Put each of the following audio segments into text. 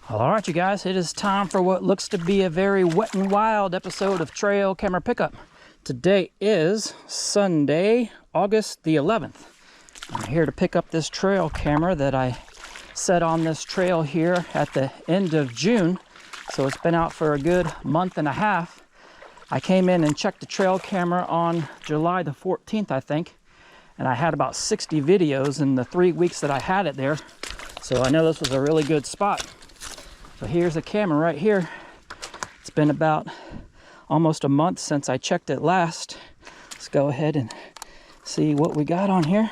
All right, you guys, it is time for what looks to be a very wet and wild episode of Trail Camera Pickup. Today is Sunday, August the 11th. I'm here to pick up this trail camera that I set on this trail here at the end of June. So it's been out for a good month and a half. I came in and checked the trail camera on July the 14th, I think. And I had about 60 videos in the 3 weeks that I had it there. So I know this was a really good spot. So here's the camera right here. It's been about almost a month since I checked it last. Let's go ahead and see what we got on here.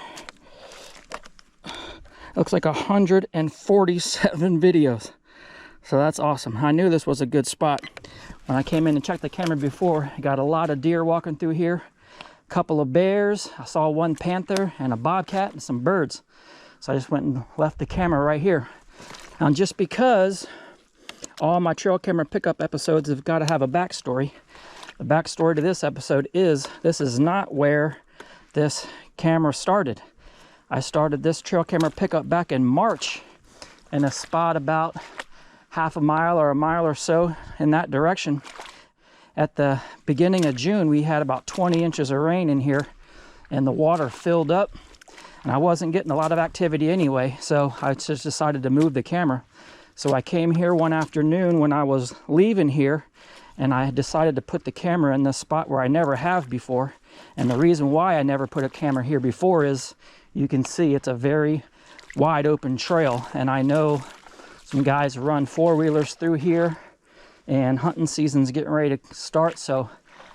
Looks like 147 videos. So that's awesome. I knew this was a good spot. When I came in and checked the camera before, I got a lot of deer walking through here, a couple of bears, I saw one panther and a bobcat and some birds. So I just went and left the camera right here. Now, just because all my trail camera pickup episodes have got to have a backstory, the backstory to this episode is this is not where this camera started. I started this trail camera pickup back in March in a spot about half a mile or a mile or so in that direction. At the beginning of June, we had about 20 inches of rain in here and the water filled up, and I wasn't getting a lot of activity anyway, so I just decided to move the camera. So I came here one afternoon when I was leaving here, and I decided to put the camera in this spot where I never have before. And the reason why I never put a camera here before is you can see it's a very wide open trail, and I know some guys run four-wheelers through here, and hunting season's getting ready to start, so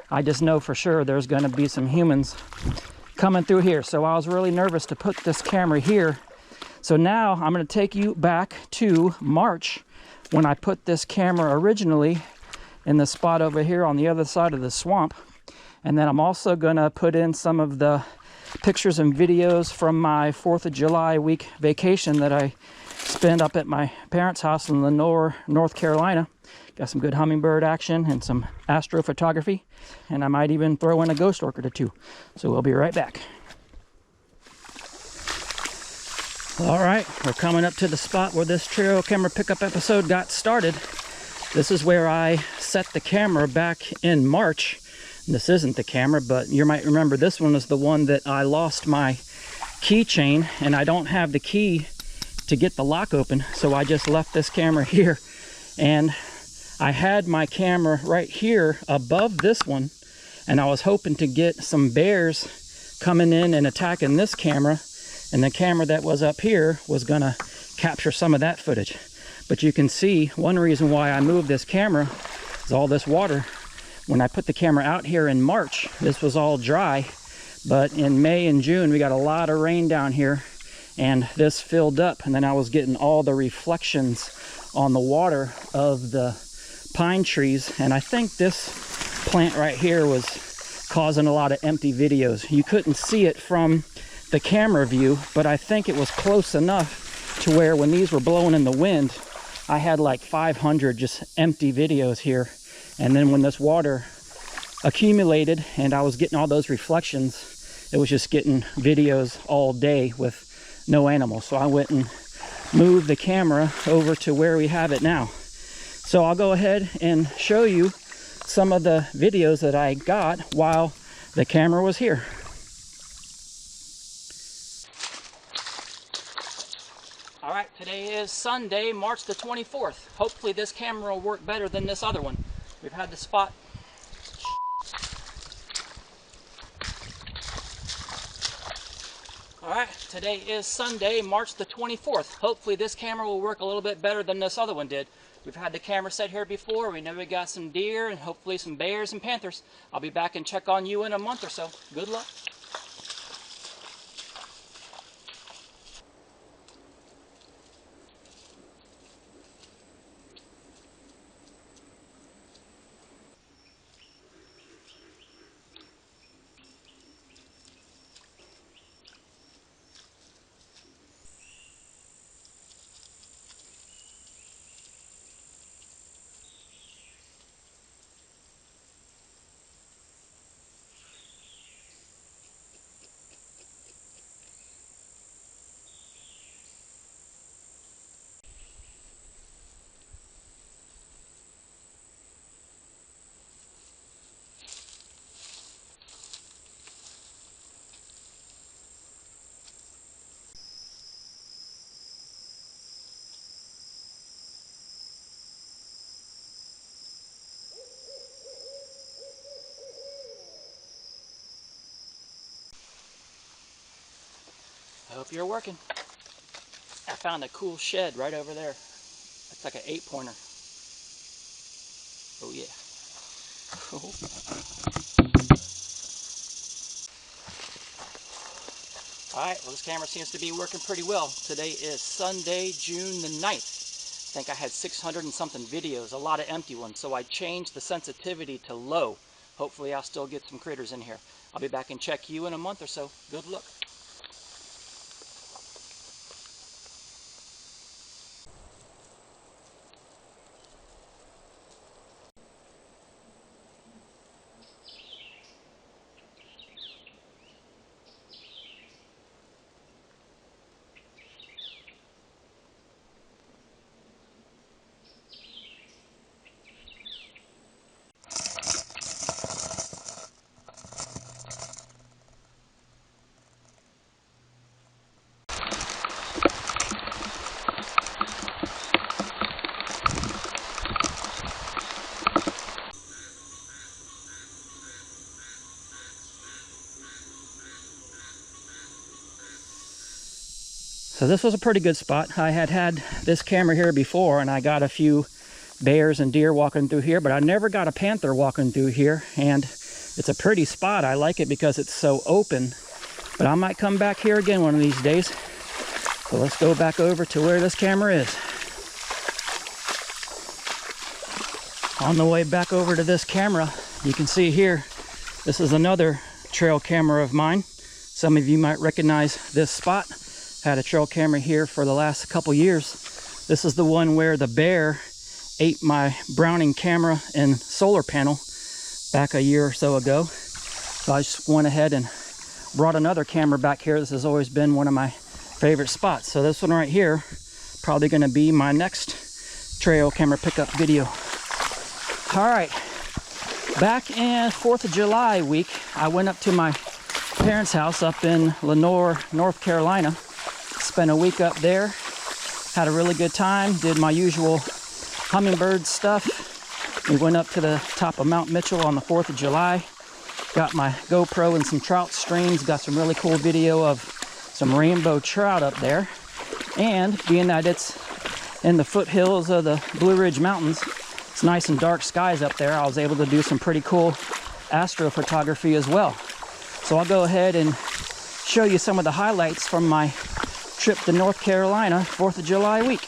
I just know for sure there's going to be some humans coming through here. So I was really nervous to put this camera here. So now I'm going to take you back to March when I put this camera originally in the spot over here on the other side of the swamp. And then I'm also going to put in some of the pictures and videos from my 4th of July week vacation that I spent up at my parents' house in Lenoir, North Carolina. Got some good hummingbird action and some astrophotography. And I might even throw in a ghost orchid or two. So we'll be right back. All right, we're coming up to the spot where this trail camera pickup episode got started. This is where I set the camera back in March. This isn't the camera, but you might remember this one is the one that I lost my keychain, and I don't have the key to get the lock open, so I just left this camera here. And I had my camera right here above this one, and I was hoping to get some bears coming in and attacking this camera. And the camera that was up here was gonna capture some of that footage. But you can see one reason why I moved this camera is all this water. When I put the camera out here in March, this was all dry. But in May and June, we got a lot of rain down here, and this filled up. And then I was getting all the reflections on the water of the pine trees. And I think this plant right here was causing a lot of empty videos. You couldn't see it from the camera view, but I think it was close enough to where when these were blowing in the wind, I had like 500 just empty videos here. And then when this water accumulated and I was getting all those reflections, it was just getting videos all day with no animals. So I went and moved the camera over to where we have it now. So I'll go ahead and show you some of the videos that I got while the camera was here. All right, today is Sunday, March the 24th. Hopefully this camera will work better than this other one. We've had the spot. All right, today is Sunday, March the 24th. Hopefully this camera will work a little bit better than this other one did. We've had the camera set here before. We know we got some deer and hopefully some bears and panthers. I'll be back and check on you in a month or so. Good luck. hope you're working. I found a cool shed right over there. It's like an 8-pointer. Oh yeah. Cool. Alright, well this camera seems to be working pretty well. Today is Sunday, June the 9th. I think I had 600 and something videos, a lot of empty ones, so I changed the sensitivity to low. Hopefully I'll still get some critters in here. I'll be back and check you in a month or so. Good luck. So this was a pretty good spot. I had this camera here before, and I got a few bears and deer walking through here, but I never got a panther walking through here, and it's a pretty spot. I like it because it's so open, but I might come back here again one of these days. So let's go back over to where this camera is. On the way back over to this camera, you can see here, this is another trail camera of mine. Some of you might recognize this spot. Had a trail camera here for the last couple years. This is the one where the bear ate my Browning camera and solar panel back a year or so ago. So I just went ahead and brought another camera back here. This has always been one of my favorite spots. So this one right here, probably gonna be my next trail camera pickup video. All right, back in 4th of July week, I went up to my parents' house up in Lenoir, North Carolina. Spent a week up there, had a really good time, did my usual hummingbird stuff. We went up to the top of Mount Mitchell on the 4th of July, got my GoPro and some trout streams, got some really cool video of some rainbow trout up there. And being that it's in the foothills of the Blue Ridge Mountains, it's nice and dark skies up there, I was able to do some pretty cool astrophotography as well. So I'll go ahead and show you some of the highlights from my trip to North Carolina, 4th of July week.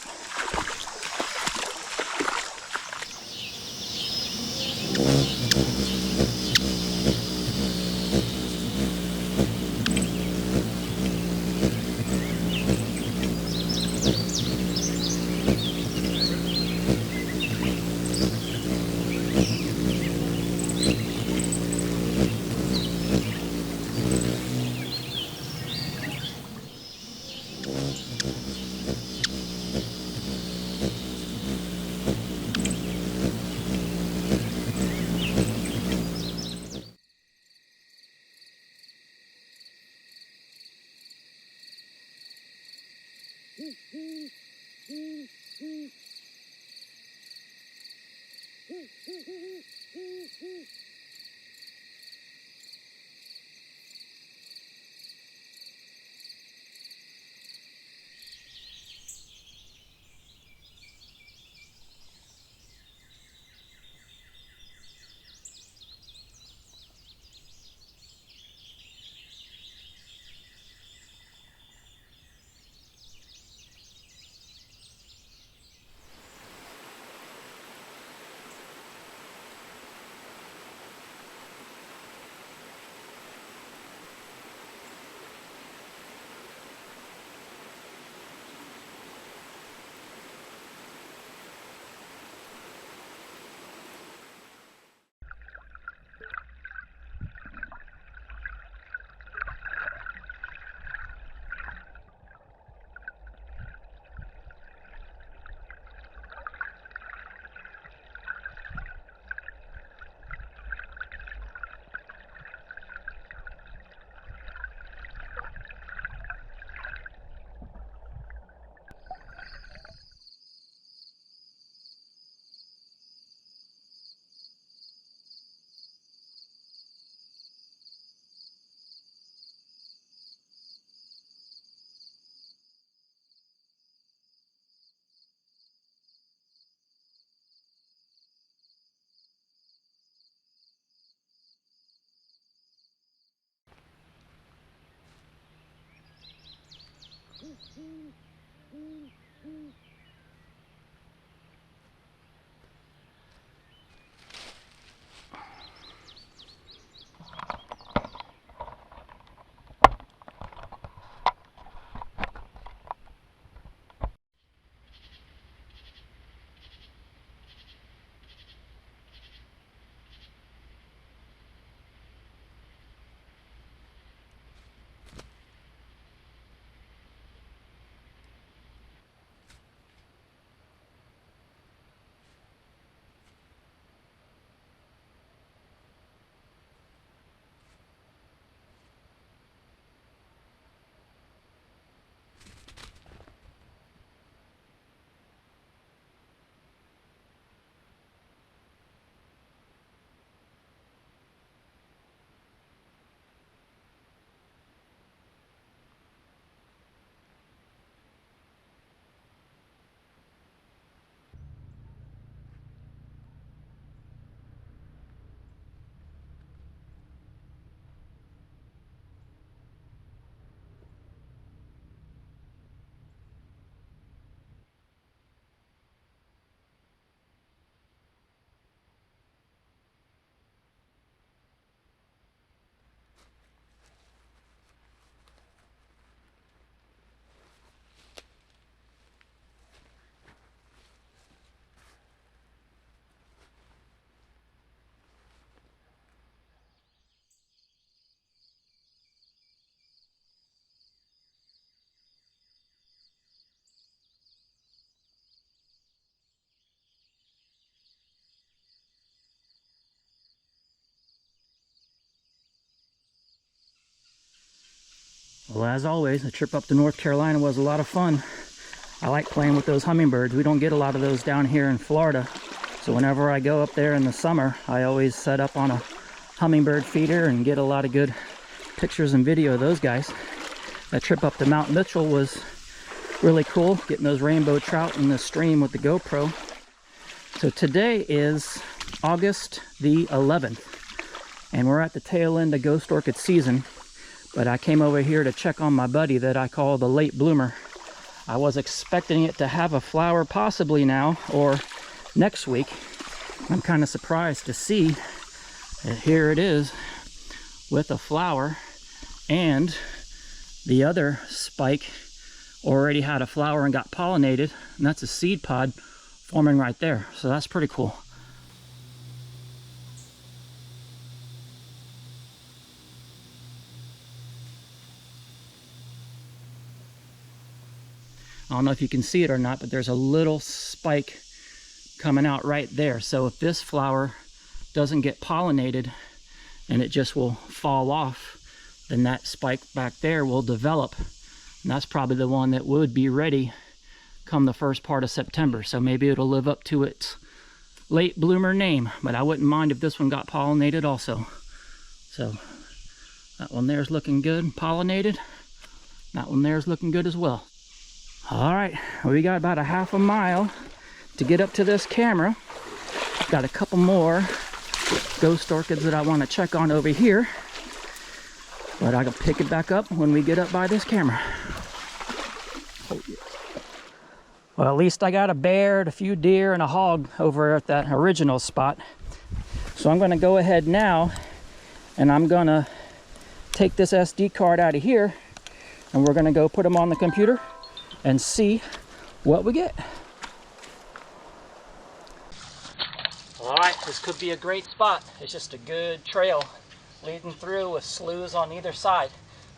Well, as always, the trip up to North Carolina was a lot of fun. I like playing with those hummingbirds. We don't get a lot of those down here in Florida. So whenever I go up there in the summer, I always set up on a hummingbird feeder and get a lot of good pictures and video of those guys. That trip up to Mount Mitchell was really cool, getting those rainbow trout in the stream with the GoPro. So today is August the 11th, and we're at the tail end of ghost orchid season. But I came over here to check on my buddy that I call the late bloomer. I was expecting it to have a flower possibly now or next week. I'm kind of surprised to see that here it is with a flower, and the other spike already had a flower and got pollinated, and that's a seed pod forming right there. So that's pretty cool. I don't know if you can see it or not, but there's a little spike coming out right there. So if this flower doesn't get pollinated and it just will fall off, then that spike back there will develop. And that's probably the one that would be ready come the first part of September. So maybe it'll live up to its late bloomer name, but I wouldn't mind if this one got pollinated also. So that one there's looking good, pollinated. That one there's looking good as well. All right, we got about a half a mile to get up to this camera. Got a couple more ghost orchids that I want to check on over here, but I can pick it back up when we get up by this camera. Oh, yeah. Well, at least I got a bear, a few deer, and a hog over at that original spot. So I'm going to go ahead now, and I'm going to take this SD card out of here, and we're going to go put them on the computer and see what we get. All right, this could be a great spot. It's just a good trail leading through with sloughs on either side.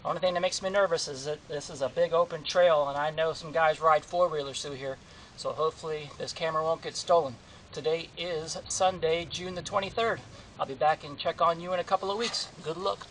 The only thing that makes me nervous is that this is a big open trail, and I know some guys ride four-wheelers through here, so hopefully this camera won't get stolen. Today is Sunday, June the 23rd. I'll be back and check on you in a couple of weeks. Good luck.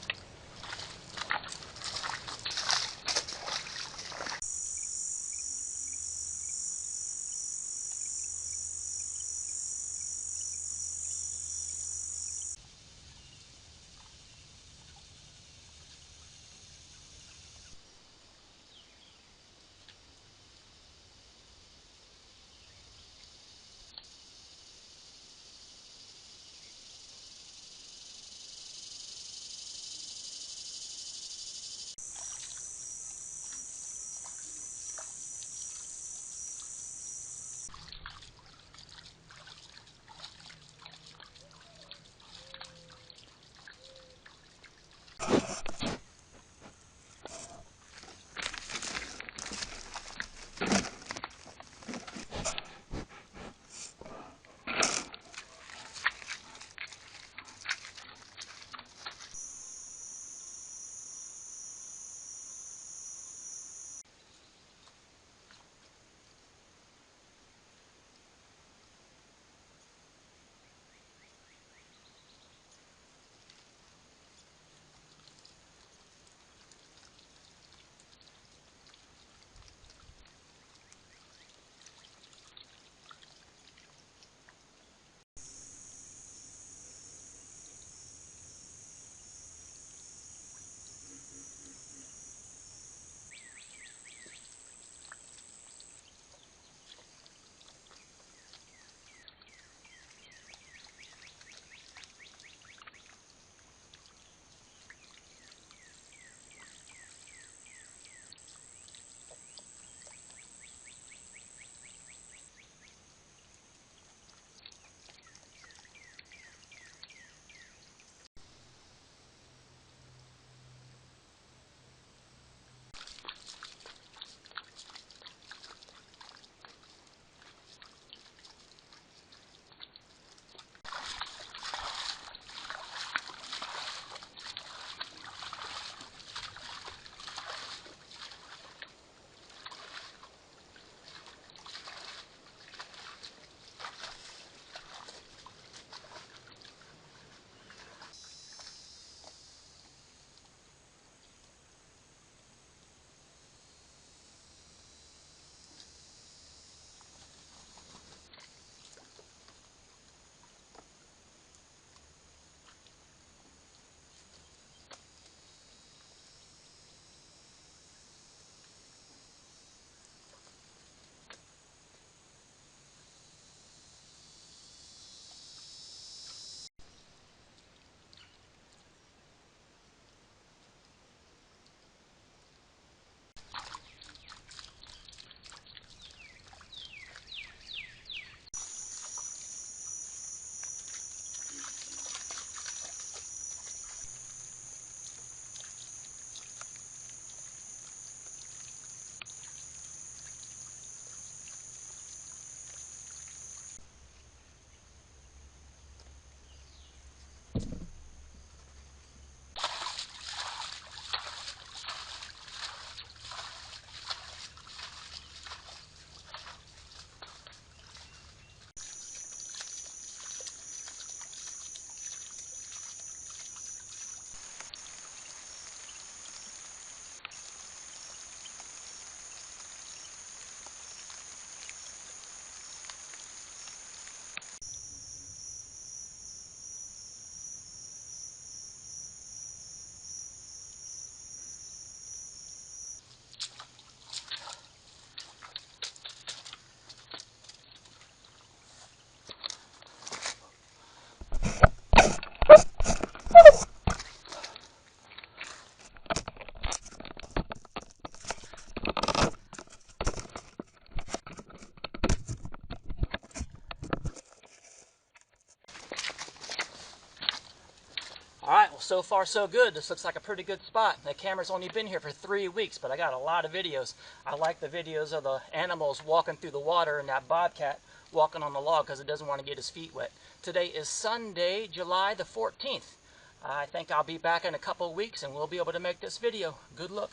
so far so good. This looks like a pretty good spot. The camera's only been here for 3 weeks, but I got a lot of videos. I like the videos of the animals walking through the water and that bobcat walking on the log because it doesn't want to get his feet wet. Today is Sunday, July the 14th. I think I'll be back in a couple of weeks and we'll be able to make this video. Good luck.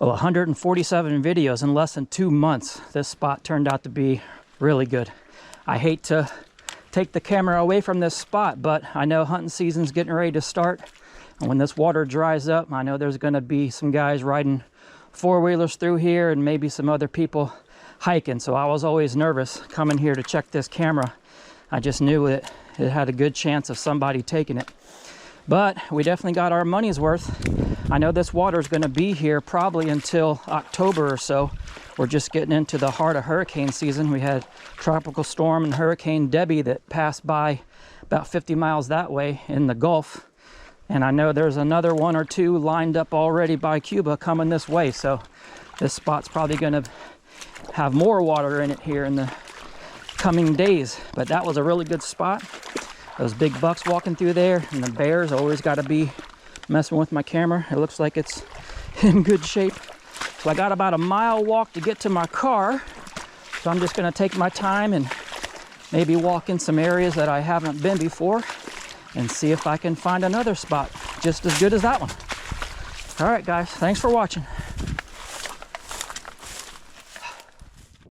147 videos in less than 2 months. This spot turned out to be really good. I hate to take the camera away from this spot, but I know hunting season's getting ready to start. And when this water dries up, I know there's gonna be some guys riding four-wheelers through here and maybe some other people hiking. So I was always nervous coming here to check this camera. I just knew it had a good chance of somebody taking it. But we definitely got our money's worth. I know this water is going to be here probably until October or so. We're just getting into the heart of hurricane season. We had Tropical Storm and Hurricane Debbie that passed by about 50 miles that way in the Gulf. And I know there's another one or two lined up already by Cuba coming this way. So this spot's probably going to have more water in it here in the coming days. But that was a really good spot. Those big bucks walking through there, and the bears. Always got to be messing with my camera. It looks like it's in good shape. So I got about a mile walk to get to my car. So I'm just going to take my time and maybe walk in some areas that I haven't been before and see if I can find another spot just as good as that one. All right, guys, thanks for watching.